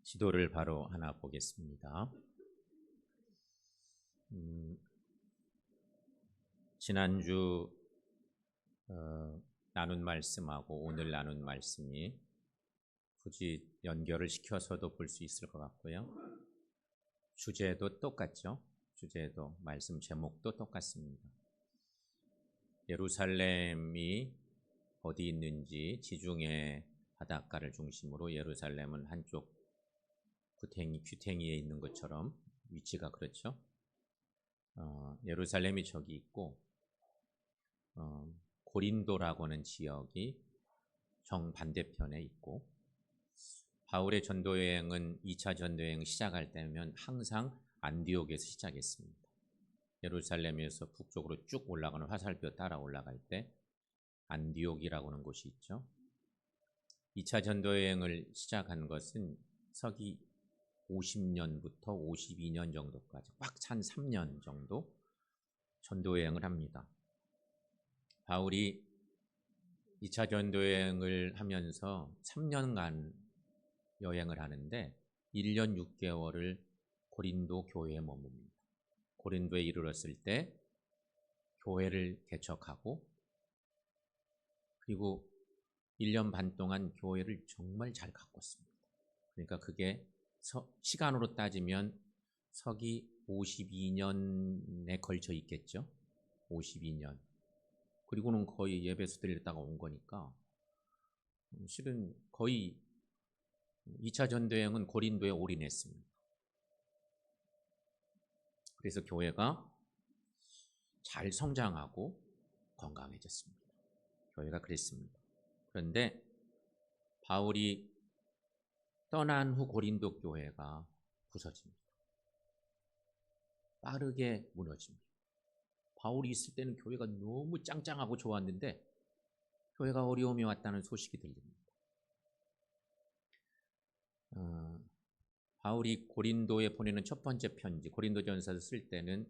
지도를 바로 하나 보겠습니다. 지난주 나눈 말씀하고 오늘 나눈 말씀이 굳이 연결을 시켜서도 볼 수 있을 것 같고요. 주제도 똑같죠. 주제도 말씀 제목도 똑같습니다. 예루살렘이 어디 있는지, 지중해 바닷가를 중심으로 예루살렘은 한쪽 귀탱이에 있는 것처럼 위치가 그렇죠. 예루살렘이 저기 있고 고린도라고 하는 지역이 정반대편에 있고, 바울의 전도여행은 2차 전도여행 시작할 때면 항상 안디옥에서 시작했습니다. 예루살렘에서 북쪽으로 쭉 올라가는 화살표 따라 올라갈 때 안디옥이라고 하는 곳이 있죠. 2차 전도여행을 시작한 것은 서기 50년부터 52년 정도까지 꽉 찬 3년 정도 전도여행을 합니다. 바울이 2차 전도여행을 하면서 3년간 여행을 하는데 1년 6개월을 고린도 교회에 머뭅니다. 고린도에 이르렀을 때 교회를 개척하고, 그리고 1년 반 동안 교회를 정말 잘 가꿨습니다. 그러니까 그게 시간으로 따지면 서기 52년에 걸쳐 있겠죠. 52년. 그리고는 거의 예배소 들렸다가 온 거니까 실은 거의 2차 전도여행은 고린도에 올인했습니다. 그래서 교회가 잘 성장하고 건강해졌습니다. 교회가 그랬습니다. 그런데 바울이 떠난 후 고린도 교회가 부서집니다. 빠르게 무너집니다. 바울이 있을 때는 교회가 너무 짱짱하고 좋았는데 교회가 어려움이 왔다는 소식이 들립니다. 바울이 고린도에 보내는 첫 번째 편지, 고린도전서를 쓸 때는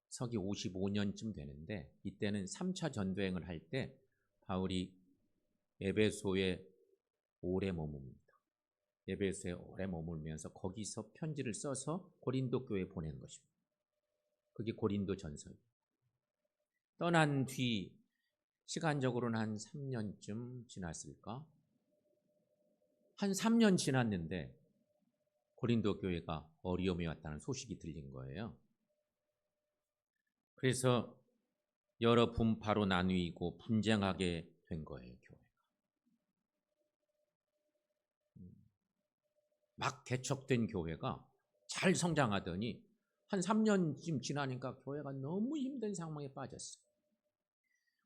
서기 55년쯤 되는데, 이때는 3차 전도행을 할 때 바울이 에베소에 오래 머뭅니다. 에베소에 오래 머물면서 거기서 편지를 써서 고린도 교회에 보낸 것입니다. 그게 고린도전서입니다. 떠난 뒤 시간적으로는 한 3년쯤 지났을까? 한 3년 지났는데 고린도 교회가 어려움이 왔다는 소식이 들린 거예요. 그래서 여러 분파로 나뉘고 분쟁하게 된 거예요, 교회가. 막 개척된 교회가 잘 성장하더니 한 3년쯤 지나니까 교회가 너무 힘든 상황에 빠졌어요.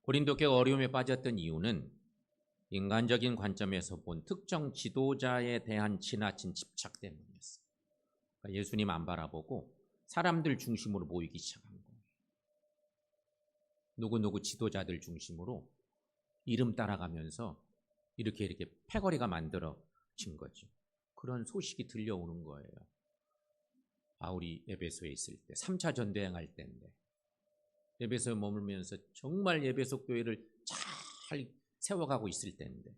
고린도 교회가 어려움에 빠졌던 이유는 인간적인 관점에서 본 특정 지도자에 대한 지나친 집착 때문이었어요. 그러니까 예수님 안 바라보고 사람들 중심으로 모이기 시작한 거예요. 누구누구 지도자들 중심으로 이름 따라가면서 이렇게 패거리가 만들어진 거죠. 그런 소식이 들려오는 거예요. 바울이 에베소에 있을 때 3차 전도여행 할 때인데, 에베소에 머물면서 정말 에베소 교회를 잘 세워가고 있을 때인데,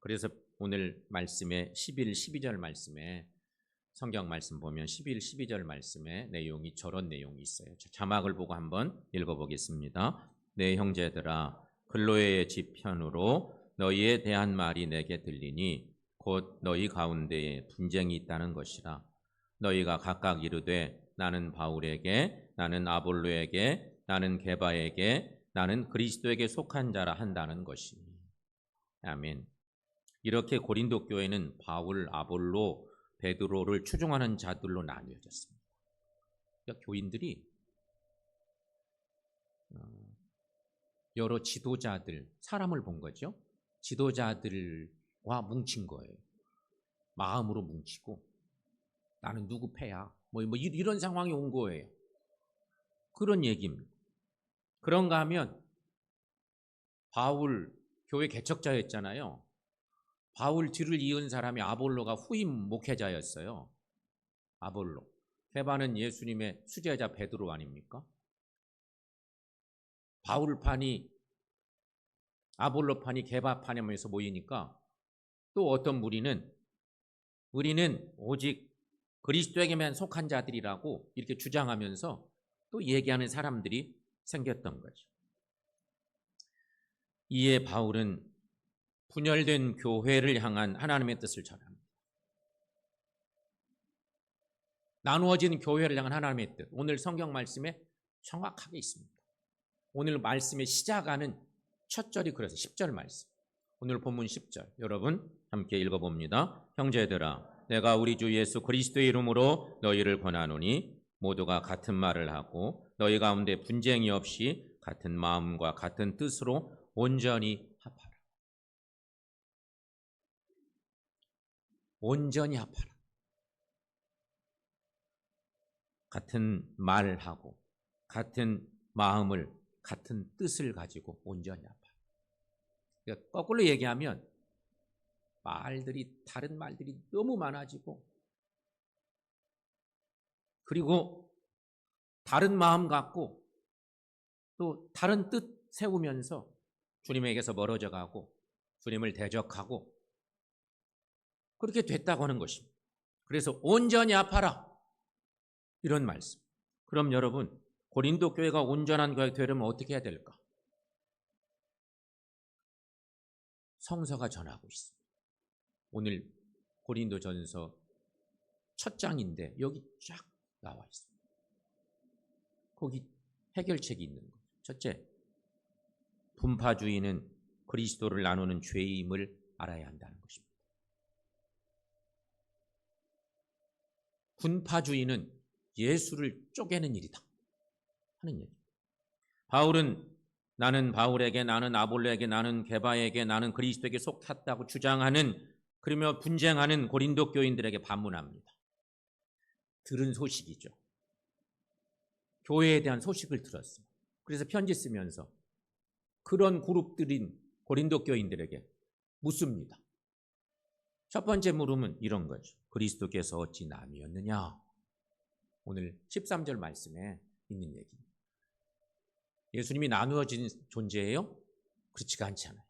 그래서 오늘 말씀에 11, 12절 말씀에 성경 말씀 보면 11, 12절 말씀에 내용이 저런 내용이 있어요. 자막을 보고 한번 읽어보겠습니다. 내 형제들아, 글로의 지편으로 너희에 대한 말이 내게 들리니 곧 너희 가운데에 분쟁이 있다는 것이라. 너희가 각각 이르되 나는 바울에게, 나는 아볼로에게, 나는 게바에게, 나는 그리스도에게 속한 자라 한다는 것이니. 아멘. 이렇게 고린도 교회는 바울, 아볼로, 베드로를 추종하는 자들로 나뉘어졌습니다. 그러니까 교인들이 여러 지도자들, 사람을 본 거죠. 지도자들과 뭉친 거예요. 마음으로 뭉치고 나는 누구 패야, 뭐 이런 상황이 온 거예요. 그런 얘기입니다. 그런가 하면 바울 교회 개척자였잖아요. 바울 뒤를 이은 사람이 아볼로가 후임 목회자였어요. 아볼로. 게바는 예수님의 수제자 베드로 아닙니까? 바울판이 아볼로판이 게바판에서 모이니까 또 어떤 무리는 우리는 오직 그리스도에게만 속한 자들이라고 이렇게 주장하면서 또 얘기하는 사람들이 생겼던 거죠. 이에 바울은 분열된 교회를 향한 하나님의 뜻을 전합니다. 나누어진 교회를 향한 하나님의 뜻, 오늘 성경 말씀에 정확하게 있습니다. 오늘 말씀의 시작하는 첫 절이 그래서 10절 말씀, 오늘 본문 10절 여러분 함께 읽어봅니다. 형제들아, 내가 우리 주 예수 그리스도의 이름으로 너희를 권하노니 모두가 같은 말을 하고 너희 가운데 분쟁이 없이 같은 마음과 같은 뜻으로 온전히 합하라. 온전히 합하라. 같은 말하고 같은 마음을 같은 뜻을 가지고 온전히 합하라. 그러니까 거꾸로 얘기하면 다른 말들이 너무 많아지고 그리고 다른 마음 갖고 또 다른 뜻 세우면서 주님에게서 멀어져 가고 주님을 대적하고 그렇게 됐다고 하는 것입니다. 그래서 온전히 합하라 이런 말씀. 그럼 여러분 고린도 교회가 온전한 교회가 되려면 어떻게 해야 될까? 성서가 전하고 있습니다. 오늘 고린도전서 첫 장인데 여기 쫙 나와 있습니다. 거기 해결책이 있는 거죠. 첫째, 분파주의는 그리스도를 나누는 죄임을 알아야 한다는 것입니다. 분파주의는 예수를 쪼개는 일이다 하는 얘기입니다. 바울은 나는 바울에게, 나는 아볼로에게, 나는 게바에게, 나는 그리스도에게 속했다고 주장하는 그러며 분쟁하는 고린도 교인들에게 반문합니다. 들은 소식이죠. 교회에 대한 소식을 들었습니다. 그래서 편지 쓰면서 그런 그룹들인 고린도 교인들에게 묻습니다. 첫 번째 물음은 이런 거죠. 그리스도께서 어찌 남이었느냐? 오늘 13절 말씀에 있는 얘기입니다. 예수님이 나누어진 존재예요? 그렇지가 않잖아요.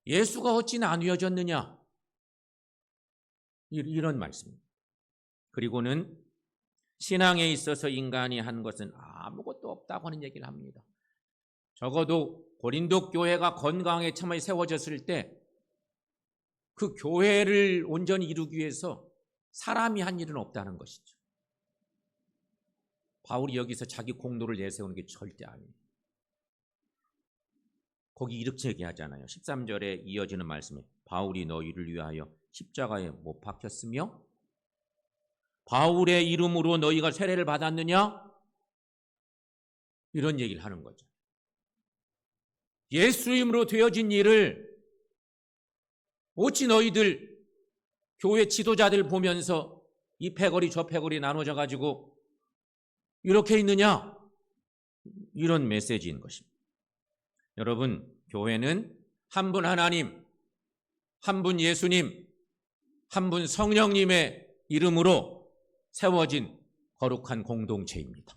예수가 어찌 나누어졌느냐? 이런 말씀입니다. 그리고는 신앙에 있어서 인간이 한 것은 아무것도 없다고 하는 얘기를 합니다. 적어도 고린도 교회가 건강하게 참에 세워졌을 때 그 교회를 온전히 이루기 위해서 사람이 한 일은 없다는 것이죠. 바울이 여기서 자기 공로를 내세우는 게 절대 아니에요. 거기 이렇게 얘기하잖아요. 13절에 이어지는 말씀에 바울이 너희를 위하여 십자가에 못 박혔으며 바울의 이름으로 너희가 세례를 받았느냐? 이런 얘기를 하는 거죠. 예수 이름으로 되어진 일을 어찌 너희들 교회 지도자들 보면서 이 패거리 저 패거리 나눠져 가지고 이렇게 있느냐? 이런 메시지인 것입니다. 여러분, 교회는 한 분 하나님, 한 분 예수님, 한 분 성령님의 이름으로 세워진 거룩한 공동체입니다.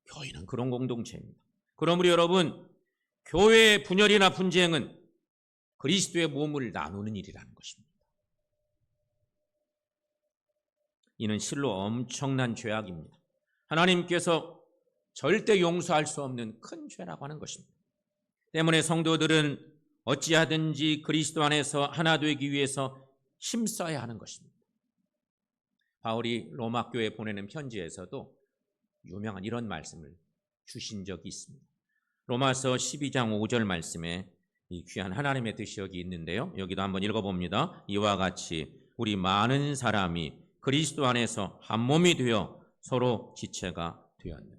교회는 그런 공동체입니다. 그러므로 여러분, 교회의 분열이나 분쟁은 그리스도의 몸을 나누는 일이라는 것입니다. 이는 실로 엄청난 죄악입니다. 하나님께서 절대 용서할 수 없는 큰 죄라고 하는 것입니다. 때문에 성도들은 어찌하든지 그리스도 안에서 하나 되기 위해서 힘써야 하는 것입니다. 바울이 로마 교회에 보내는 편지에서도 유명한 이런 말씀을 주신 적이 있습니다. 로마서 12장 5절 말씀에 이 귀한 하나님의 뜻이 여기 있는데요. 여기도 한번 읽어봅니다. 이와 같이 우리 많은 사람이 그리스도 안에서 한 몸이 되어 서로 지체가 되었느니라.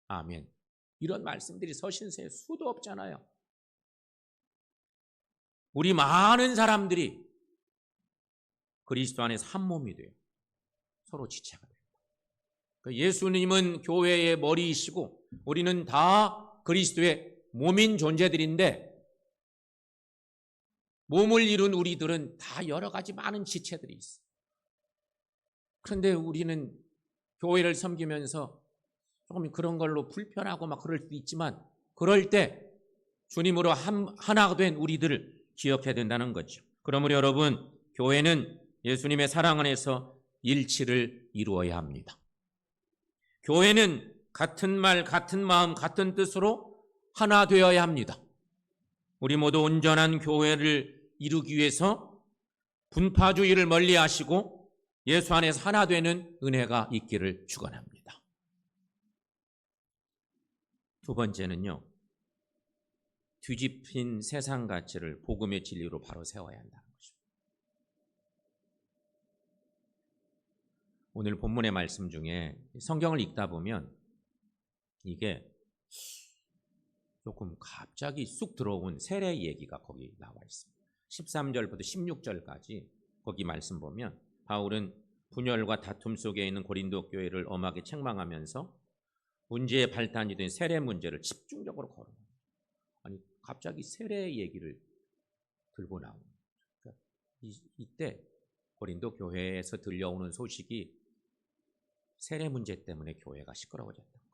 아멘. 이런 말씀들이 서신서에 수도 없잖아요. 우리 많은 사람들이 그리스도 안에서 한 몸이 돼요. 서로 지체가 됩니다. 예수님은 교회의 머리이시고 우리는 다 그리스도의 몸인 존재들인데 몸을 이룬 우리들은 다 여러 가지 많은 지체들이 있어요. 그런데 우리는 교회를 섬기면서 조금 그런 걸로 불편하고 막 그럴 수도 있지만 그럴 때 주님으로 하나 된 우리들을 기억해야 된다는 거죠. 그러므로 여러분, 교회는 예수님의 사랑 안에서 일치를 이루어야 합니다. 교회는 같은 말, 같은 마음, 같은 뜻으로 하나 되어야 합니다. 우리 모두 온전한 교회를 이루기 위해서 분파주의를 멀리하시고 예수 안에서 하나 되는 은혜가 있기를 축원합니다. 두 번째는요, 뒤집힌 세상 가치를 복음의 진리로 바로 세워야 한다는 것입니다. 오늘 본문의 말씀 중에 성경을 읽다 보면 이게 조금 갑자기 쑥 들어온 세례 얘기가 거기 나와 있습니다. 13절부터 16절까지 거기 말씀 보면 바울은 분열과 다툼 속에 있는 고린도 교회를 엄하게 책망하면서 문제의 발단이 된 세례 문제를 집중적으로 거론합니다. 아니 갑자기 세례 얘기를 들고 나옵니다. 그러니까 이때 고린도 교회에서 들려오는 소식이 세례 문제 때문에 교회가 시끄러워졌던 거예요.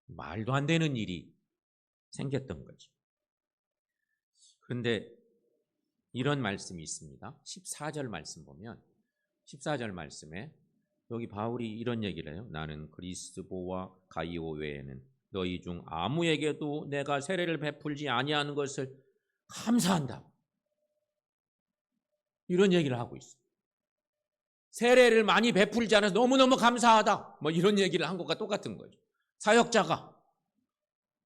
말도 안 되는 일이 생겼던 거죠. 그런데 이런 말씀이 있습니다. 14절 말씀 보면 14절 말씀에 여기 바울이 이런 얘기를 해요. 나는 그리스도와 가이오 외에는 너희 중 아무에게도 내가 세례를 베풀지 아니하는 것을 감사한다. 이런 얘기를 하고 있어요. 세례를 많이 베풀지 않아서 너무너무 감사하다. 뭐 이런 얘기를 한 것과 똑같은 거죠. 사역자가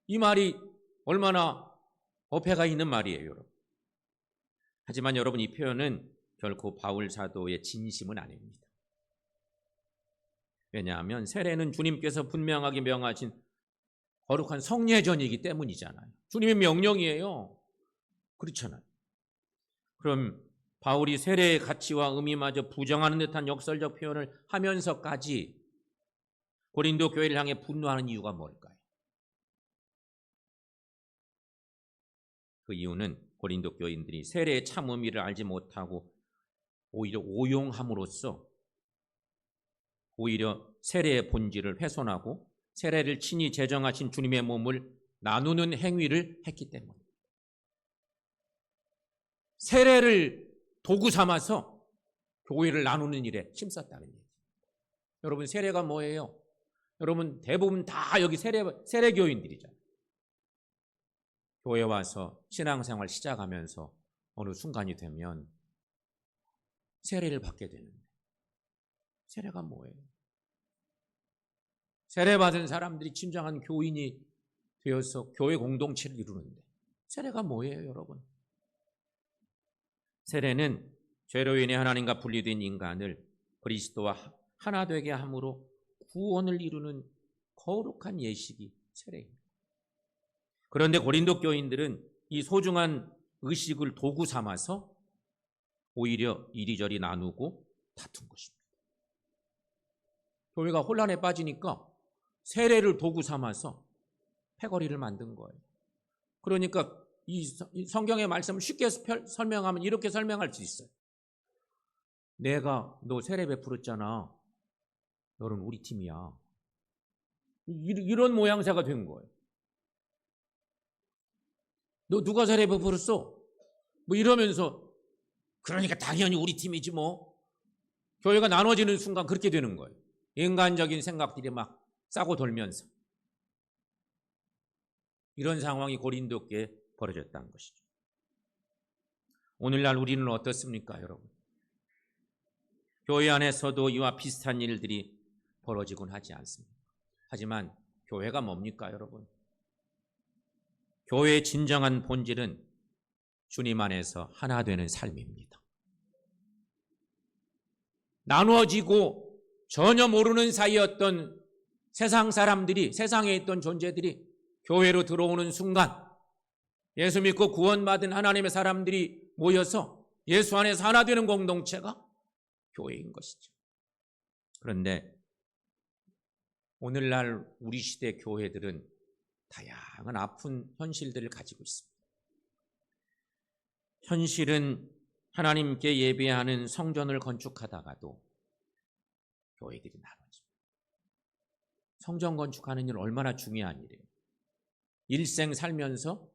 이 말이 얼마나 어폐가 있는 말이에요, 여러분. 하지만 여러분 이 표현은 결코 바울 사도의 진심은 아닙니다. 왜냐하면 세례는 주님께서 분명하게 명하신 거룩한 성례전이기 때문이잖아요. 주님의 명령이에요. 그렇잖아요. 그럼 바울이 세례의 가치와 의미마저 부정하는 듯한 역설적 표현을 하면서까지 고린도 교회를 향해 분노하는 이유가 뭘까요? 그 이유는 고린도 교인들이 세례의 참 의미를 알지 못하고 오히려 오용함으로써 오히려 세례의 본질을 훼손하고 세례를 친히 제정하신 주님의 몸을 나누는 행위를 했기 때문입니다. 세례를 도구 삼아서 교회를 나누는 일에 힘썼다는 얘기죠. 여러분 세례가 뭐예요? 여러분 대부분 다 여기 세례교인들이잖아요. 교회 와서 신앙생활 시작하면서 어느 순간이 되면 세례를 받게 되는데 세례가 뭐예요? 세례받은 사람들이 진정한 교인이 되어서 교회 공동체를 이루는데 세례가 뭐예요, 여러분? 세례는 죄로 인해 하나님과 분리된 인간을 그리스도와 하나 되게 함으로 구원을 이루는 거룩한 예식이 세례입니다. 그런데 고린도 교인들은 이 소중한 의식을 도구 삼아서 오히려 이리저리 나누고 다툰 것입니다. 교회가 혼란에 빠지니까 세례를 도구 삼아서 패거리를 만든 거예요. 그러니까 이 성경의 말씀을 쉽게 설명하면 이렇게 설명할 수 있어요. 내가 너 세례 베풀었잖아. 너는 우리 팀이야. 이런 모양새가 된 거예요. 너 누가 세례 베풀었어? 뭐 이러면서 그러니까 당연히 우리 팀이지 뭐. 교회가 나눠지는 순간 그렇게 되는 거예요. 인간적인 생각들이 막 싸고 돌면서 이런 상황이 고린도교에 벌어졌다는 것이죠. 오늘날 우리는 어떻습니까, 여러분? 교회 안에서도 이와 비슷한 일들이 벌어지곤 하지 않습니다. 하지만 교회가 뭡니까, 여러분? 교회의 진정한 본질은 주님 안에서 하나 되는 삶입니다. 나누어지고 전혀 모르는 사이였던 세상 사람들이, 세상에 있던 존재들이 교회로 들어오는 순간 예수 믿고 구원받은 하나님의 사람들이 모여서 예수 안에서 하나 되는 공동체가 교회인 것이죠. 그런데 오늘날 우리 시대 교회들은 다양한 아픈 현실들을 가지고 있습니다. 현실은 하나님께 예배하는 성전을 건축하다가도 교회들이 나눠집니다. 성전 건축하는 일 얼마나 중요한 일이에요. 일생 살면서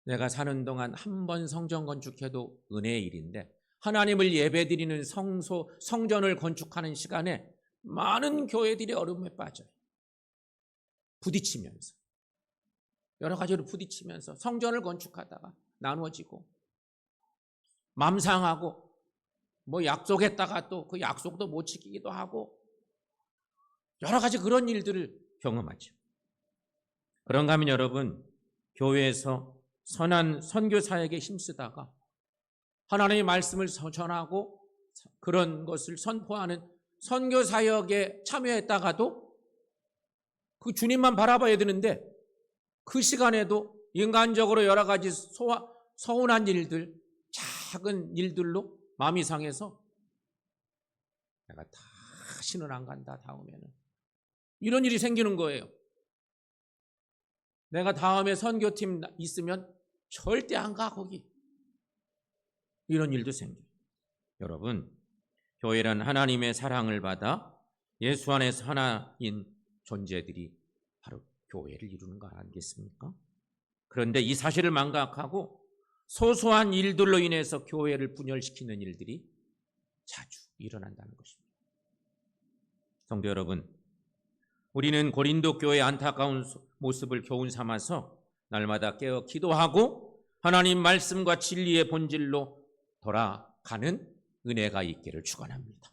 내가 사는 동안 한 번 성전 건축해도 은혜의 일인데 하나님을 예배드리는 성전을 건축하는 시간에 많은 교회들이 어려움에 빠져요. 부딪히면서 여러 가지로 부딪히면서 성전을 건축하다가 나누어지고 맘 상하고 뭐 약속했다가 또 그 약속도 못 지키기도 하고 여러 가지 그런 일들을 경험하죠. 그런가 하면 여러분, 교회에서 선한 선교 사역에 힘쓰다가 하나님의 말씀을 전하고 그런 것을 선포하는 선교 사역에 참여했다가도 그 주님만 바라봐야 되는데 그 시간에도 인간적으로 여러 가지 서운한 일들, 작은 일들로 마음이 상해서 내가 다시는 안 간다, 다음에는. 이런 일이 생기는 거예요. 내가 다음에 선교팀 있으면 절대 안 가, 거기. 이런 일도 생겨요. 여러분, 교회란 하나님의 사랑을 받아 예수 안에서 하나인 존재들이 바로 교회를 이루는 거 아니겠습니까? 그런데 이 사실을 망각하고 소소한 일들로 인해서 교회를 분열시키는 일들이 자주 일어난다는 것입니다. 성도 여러분, 우리는 고린도 교회의 안타까운 모습을 교훈 삼아서 날마다 깨어 기도하고 하나님 말씀과 진리의 본질로 돌아가는 은혜가 있기를 축원합니다.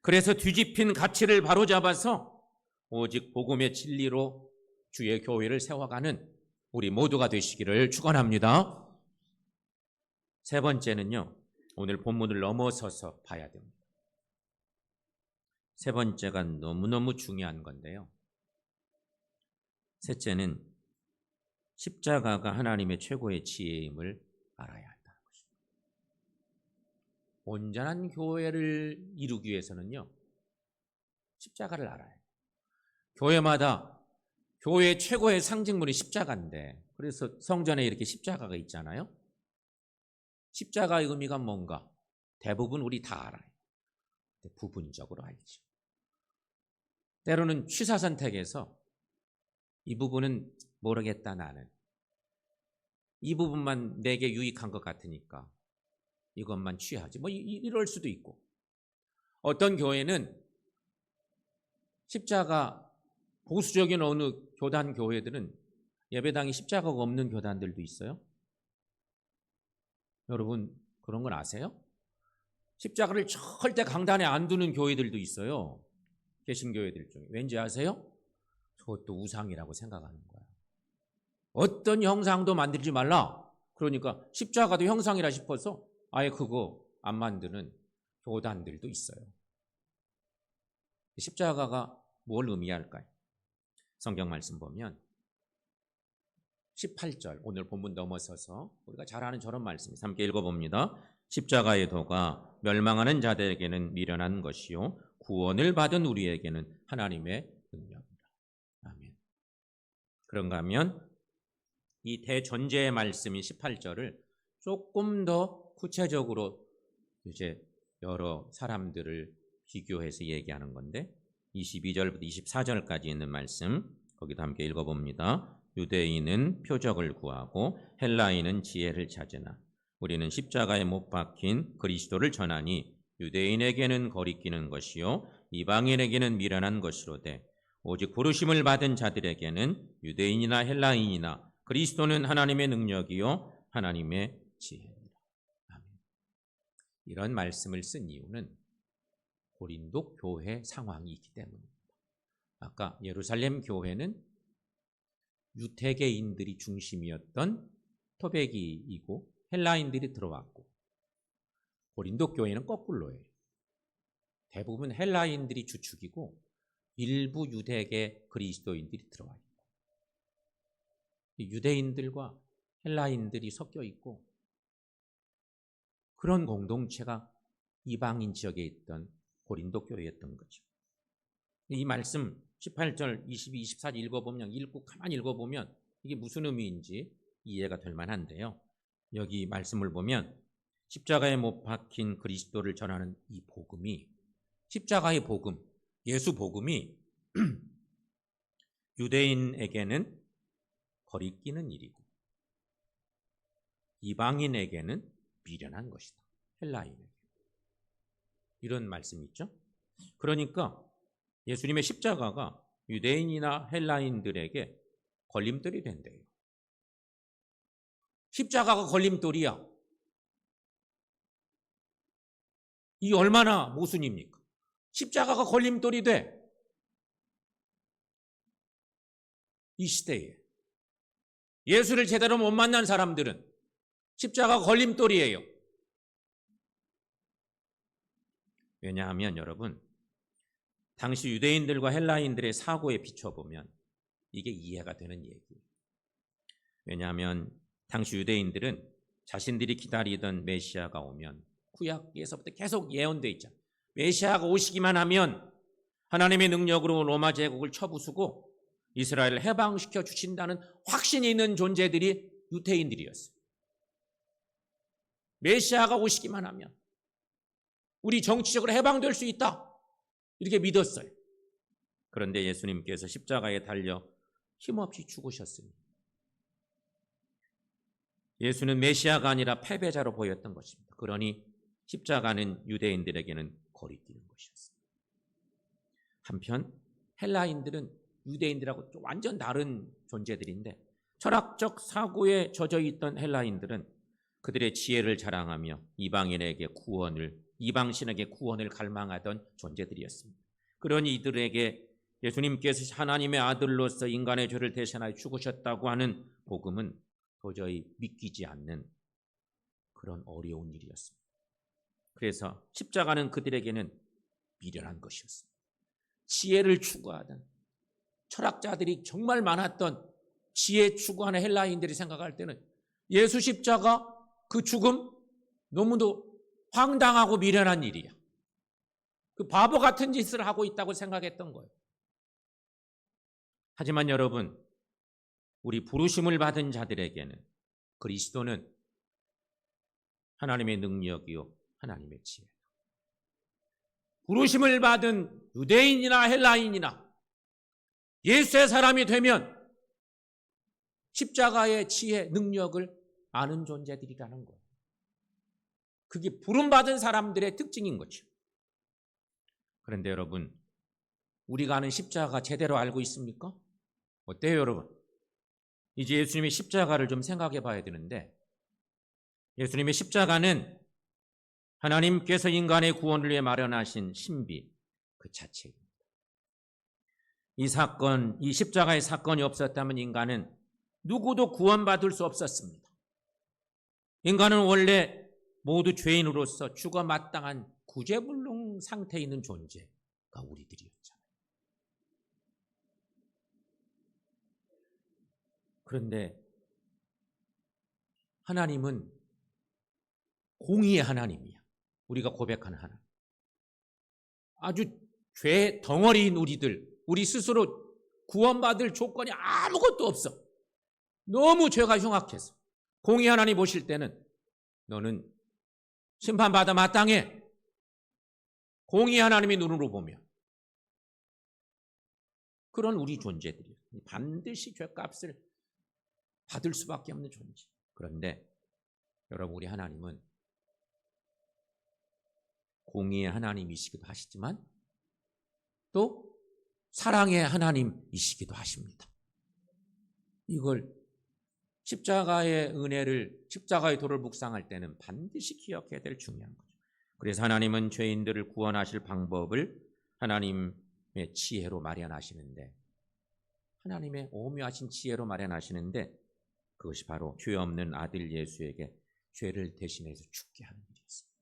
그래서 뒤집힌 가치를 바로잡아서 오직 복음의 진리로 주의 교회를 세워가는 우리 모두가 되시기를 축원합니다. 세 번째는요, 오늘 본문을 넘어서서 봐야 됩니다. 세 번째가 너무너무 중요한 건데요. 셋째는 십자가가 하나님의 최고의 지혜임을 알아야 한다는 것입니다. 온전한 교회를 이루기 위해서는요, 십자가를 알아야 해요. 교회마다 교회의 최고의 상징물이 십자가인데, 그래서 성전에 이렇게 십자가가 있잖아요. 십자가의 의미가 뭔가 대부분 우리 다 알아요. 부분적으로 알죠. 때로는 취사선택에서 이 부분은 모르겠다, 나는 이 부분만 내게 유익한 것 같으니까 이것만 취하지, 뭐 이럴 수도 있고, 어떤 교회는 십자가, 보수적인 어느 교단 교회들은 예배당에 십자가가 없는 교단들도 있어요. 여러분 그런 건 아세요? 십자가를 절대 강단에 안 두는 교회들도 있어요. 개신교회들 중에. 왠지 아세요? 그것도 우상이라고 생각하는 거야. 어떤 형상도 만들지 말라. 그러니까 십자가도 형상이라 싶어서 아예 그거 안 만드는 교단들도 있어요. 십자가가 뭘 의미할까요? 성경 말씀 보면 18절, 오늘 본문 넘어서서 우리가 잘 아는 저런 말씀이 함께 읽어봅니다. 십자가의 도가 멸망하는 자들에게는 미련한 것이요 구원을 받은 우리에게는 하나님의 능력이다. 아멘. 그런가 하면 이 대전제의 말씀인 18절을 조금 더 구체적으로 이제 여러 사람들을 비교해서 얘기하는 건데, 22절부터 24절까지 있는 말씀 거기도 함께 읽어봅니다. 유대인은 표적을 구하고 헬라인은 지혜를 찾으나 우리는 십자가에 못 박힌 그리스도를 전하니 유대인에게는 거리끼는 것이요 이방인에게는 미련한 것이로되 오직 부르심을 받은 자들에게는 유대인이나 헬라인이나 그리스도는 하나님의 능력이요 하나님의 지혜입니다. 아멘. 이런 말씀을 쓴 이유는 고린도 교회 상황이 있기 때문입니다. 아까 예루살렘 교회는 유대계인들이 중심이었던 토백이이고 헬라인들이 들어왔고, 고린도 교회는 거꾸로예요. 대부분 헬라인들이 주축이고 일부 유대계 그리스도인들이 들어와 있고, 유대인들과 헬라인들이 섞여 있고, 그런 공동체가 이방인 지역에 있던 고린도 교회였던 거죠. 이 말씀 18절, 22, 24절 읽어보면, 가만히 읽어보면 이게 무슨 의미인지 이해가 될 만한데요. 여기 말씀을 보면 십자가에 못 박힌 그리스도를 전하는 이 복음이, 십자가의 복음, 예수 복음이 유대인에게는 거리끼는 일이고 이방인에게는 미련한 것이다. 헬라인에게. 이런 말씀이 있죠. 그러니까 예수님의 십자가가 유대인이나 헬라인들에게 걸림돌이 된대요. 십자가가 걸림돌이야. 이 얼마나 모순입니까? 십자가가 걸림돌이 돼. 이 시대에 예수를 제대로 못 만난 사람들은 십자가가 걸림돌이에요. 왜냐하면 여러분, 당시 유대인들과 헬라인들의 사고에 비춰보면 이게 이해가 되는 얘기예요. 왜냐하면 당시 유대인들은 자신들이 기다리던 메시아가 오면 구약에서부터 계속 예언되어 있잖아요. 메시아가 오시기만 하면 하나님의 능력으로 로마 제국을 쳐부수고 이스라엘을 해방시켜 주신다는 확신이 있는 존재들이 유대인들이었어요. 메시아가 오시기만 하면 우리 정치적으로 해방될 수 있다, 이렇게 믿었어요. 그런데 예수님께서 십자가에 달려 힘없이 죽으셨습니다. 예수는 메시아가 아니라 패배자로 보였던 것입니다. 그러니 십자가는 유대인들에게는 거리끼는 것이었습니다. 한편 헬라인들은 유대인들하고 완전 다른 존재들인데, 철학적 사고에 젖어 있던 헬라인들은 그들의 지혜를 자랑하며 이방신에게 구원을 갈망하던 존재들이었습니다. 그러니 이들에게 예수님께서 하나님의 아들로서 인간의 죄를 대신하여 죽으셨다고 하는 복음은 도저히 믿기지 않는 그런 어려운 일이었습니다. 그래서 십자가는 그들에게는 미련한 것이었습니다. 지혜를 추구하던 철학자들이 정말 많았던 지혜 추구하는 헬라인들이 생각할 때는 예수 십자가 그 죽음 너무도 황당하고 미련한 일이야. 그 바보 같은 짓을 하고 있다고 생각했던 거예요. 하지만 여러분, 우리 부르심을 받은 자들에게는 그리스도는 하나님의 능력이요 하나님의 지혜다. 부르심을 받은 유대인이나 헬라인이나 예수의 사람이 되면 십자가의 지혜, 능력을 아는 존재들이라는 거예요. 그게 부름받은 사람들의 특징인 거죠. 그런데 여러분, 우리가 아는 십자가 제대로 알고 있습니까? 어때요, 여러분? 이제 예수님의 십자가를 좀 생각해 봐야 되는데, 예수님의 십자가는 하나님께서 인간의 구원을 위해 마련하신 신비 그 자체입니다. 이 십자가의 사건이 없었다면 인간은 누구도 구원받을 수 없었습니다. 인간은 원래 모두 죄인으로서 죽어 마땅한 구제불능 상태에 있는 존재가 우리들이었잖아요. 그런데 하나님은 공의의 하나님이야. 우리가 고백하는 하나님. 아주 죄 덩어리인 우리 스스로 구원받을 조건이 아무것도 없어. 너무 죄가 흉악해서. 공의 하나님 보실 때는 너는 심판받아 마땅해. 공의 하나님의 눈으로 보면. 그런 우리 존재들이에요. 반드시 죄값을 받을 수밖에 없는 존재. 그런데 여러분, 우리 하나님은 공의의 하나님이시기도 하시지만 또 사랑의 하나님이시기도 하십니다. 이걸 십자가의 은혜를, 십자가의 도를 묵상할 때는 반드시 기억해야 될 중요한 거죠. 그래서 하나님은 죄인들을 구원하실 방법을 하나님의 지혜로 마련하시는데, 하나님의 오묘하신 지혜로 마련하시는데, 그것이 바로 죄 없는 아들 예수에게 죄를 대신해서 죽게 하는 일이었습니다.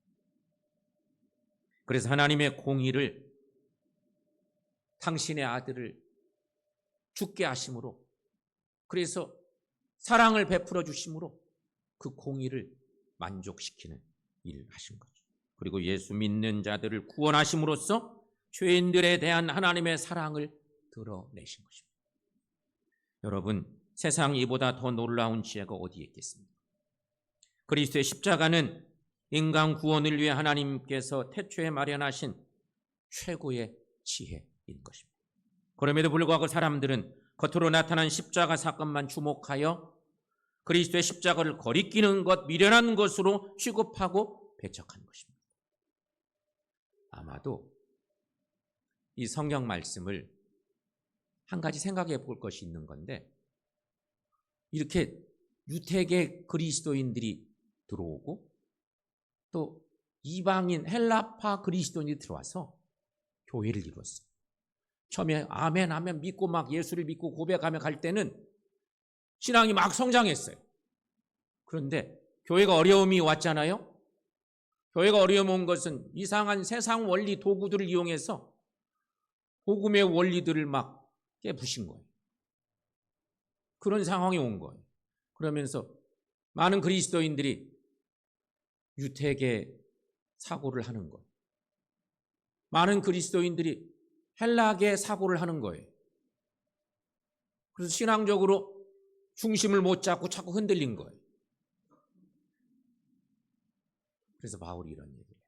그래서 하나님의 공의를, 당신의 아들을 죽게 하심으로, 그래서 사랑을 베풀어 주심으로 그 공의를 만족시키는 일을 하신 거죠. 그리고 예수 믿는 자들을 구원하심으로써 죄인들에 대한 하나님의 사랑을 드러내신 것입니다. 여러분, 세상 이보다 더 놀라운 지혜가 어디에 있겠습니까? 그리스도의 십자가는 인간 구원을 위해 하나님께서 태초에 마련하신 최고의 지혜인 것입니다. 그럼에도 불구하고 사람들은 겉으로 나타난 십자가 사건만 주목하여 그리스도의 십자가를 거리끼는 것, 미련한 것으로 취급하고 배척한 것입니다. 아마도 이 성경 말씀을 한 가지 생각해 볼 것이 있는 건데, 이렇게 유택의 그리스도인들이 들어오고 또 이방인 헬라파 그리스도인이 들어와서 교회를 이루었어요. 처음에 아멘 하면 믿고 막 예수를 믿고 고백하며 갈 때는 신앙이 막 성장했어요. 그런데 교회가 어려움이 왔잖아요. 교회가 어려움 온 것은 이상한 세상 원리 도구들을 이용해서 복음의 원리들을 막 깨부신 거예요. 그런 상황이 온 거예요. 그러면서 많은 그리스도인들이 유택의 사고를 하는 거예요. 많은 그리스도인들이 헬라계 사고를 하는 거예요. 그래서 신앙적으로 중심을 못 잡고 자꾸 흔들린 거예요. 그래서 바울이 이런 얘기를 해요.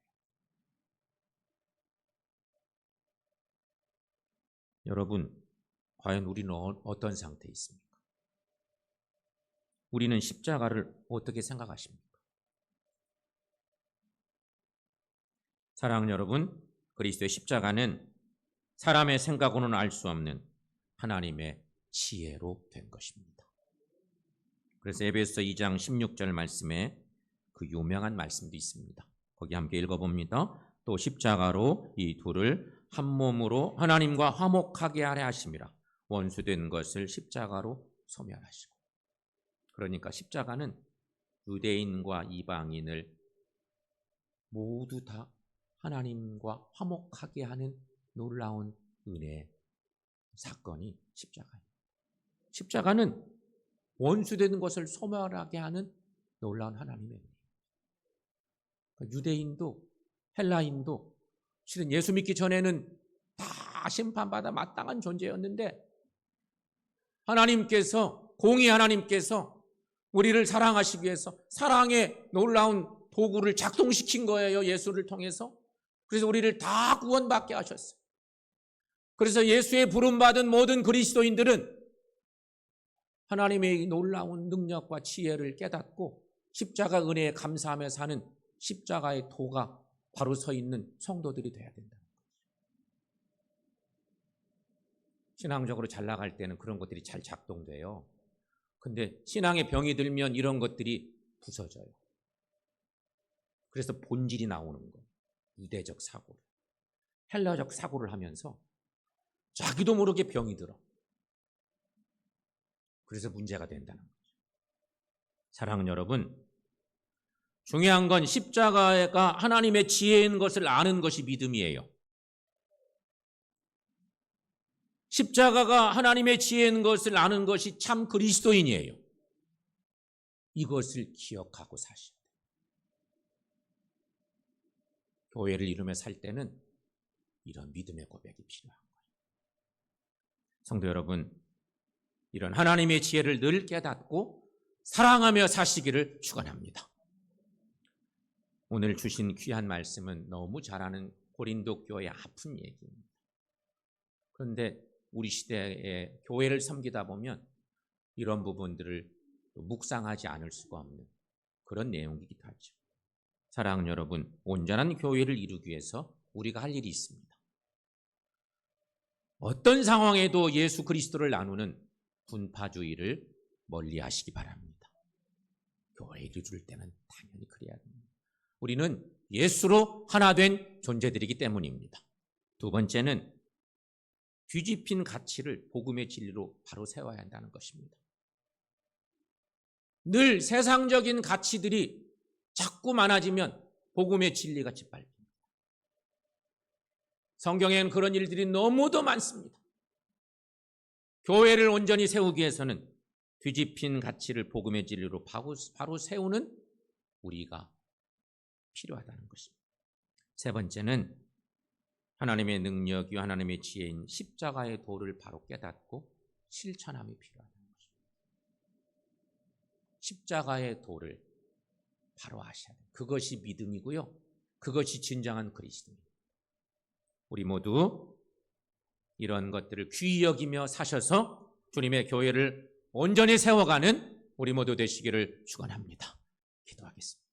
여러분, 과연 우리는 어떤 상태에 있습니까? 우리는 십자가를 어떻게 생각하십니까? 사랑하는 여러분, 그리스도의 십자가는 사람의 생각으로는 알 수 없는 하나님의 지혜로 된 것입니다. 그래서 에베소서 2장 16절 말씀에 그 유명한 말씀도 있습니다. 거기 함께 읽어봅니다. 또 십자가로 이 둘을 한 몸으로 하나님과 화목하게 하려 하심이라. 원수된 것을 십자가로 소멸하시고. 그러니까 십자가는 유대인과 이방인을 모두 다 하나님과 화목하게 하는 놀라운 은혜의 사건이 십자가입니다. 십자가는 원수되는 것을 소멸하게 하는 놀라운 하나님의 은혜. 유대인도 헬라인도 실은 예수 믿기 전에는 다 심판받아 마땅한 존재였는데, 하나님께서, 공의 하나님께서 우리를 사랑하시기 위해서 사랑의 놀라운 도구를 작동시킨 거예요. 예수를 통해서. 그래서 우리를 다 구원받게 하셨어요. 그래서 예수의 부름받은 모든 그리스도인들은 하나님의 놀라운 능력과 지혜를 깨닫고 십자가 은혜에 감사하며 사는 십자가의 도가 바로 서 있는 성도들이 돼야 된다. 신앙적으로 잘 나갈 때는 그런 것들이 잘 작동돼요. 근데 신앙의 병이 들면 이런 것들이 부서져요. 그래서 본질이 나오는 거예요. 이대적 사고, 헬라적 사고를 하면서 자기도 모르게 병이 들어. 그래서 문제가 된다는 거죠. 사랑하는 여러분, 중요한 건 십자가가 하나님의 지혜인 것을 아는 것이 믿음이에요. 십자가가 하나님의 지혜인 것을 아는 것이 참 그리스도인이에요. 이것을 기억하고 사셔야 돼요. 교회를 이루며 살 때는 이런 믿음의 고백이 필요한 거예요. 성도 여러분, 이런 하나님의 지혜를 늘 깨닫고 사랑하며 사시기를 축원합니다. 오늘 주신 귀한 말씀은 너무 잘 아는 고린도 교회의 아픈 얘기입니다. 그런데 우리 시대에 교회를 섬기다 보면 이런 부분들을 묵상하지 않을 수가 없는 그런 내용이기도 하죠. 사랑하는 여러분, 온전한 교회를 이루기 위해서 우리가 할 일이 있습니다. 어떤 상황에도 예수 그리스도를 나누는 분파주의를 멀리 하시기 바랍니다. 교회를 이룰 때는 당연히 그래야 됩니다. 우리는 예수로 하나 된 존재들이기 때문입니다. 두 번째는 뒤집힌 가치를 복음의 진리로 바로 세워야 한다는 것입니다. 늘 세상적인 가치들이 자꾸 많아지면 복음의 진리가 짓밟힙니다. 성경에는 그런 일들이 너무도 많습니다. 교회를 온전히 세우기 위해서는 뒤집힌 가치를 복음의 진리로 바로 세우는 우리가 필요하다는 것입니다. 세 번째는 하나님의 능력이 하나님의 지혜인 십자가의 도를 바로 깨닫고 실천함이 필요하다는 것입니다. 십자가의 도를 바로 아셔야 돼요. 그것이 믿음이고요. 그것이 진정한 그리스도입니다. 우리 모두 이런 것들을 귀히 여기며 사셔서 주님의 교회를 온전히 세워가는 우리 모두 되시기를 축원합니다. 기도하겠습니다.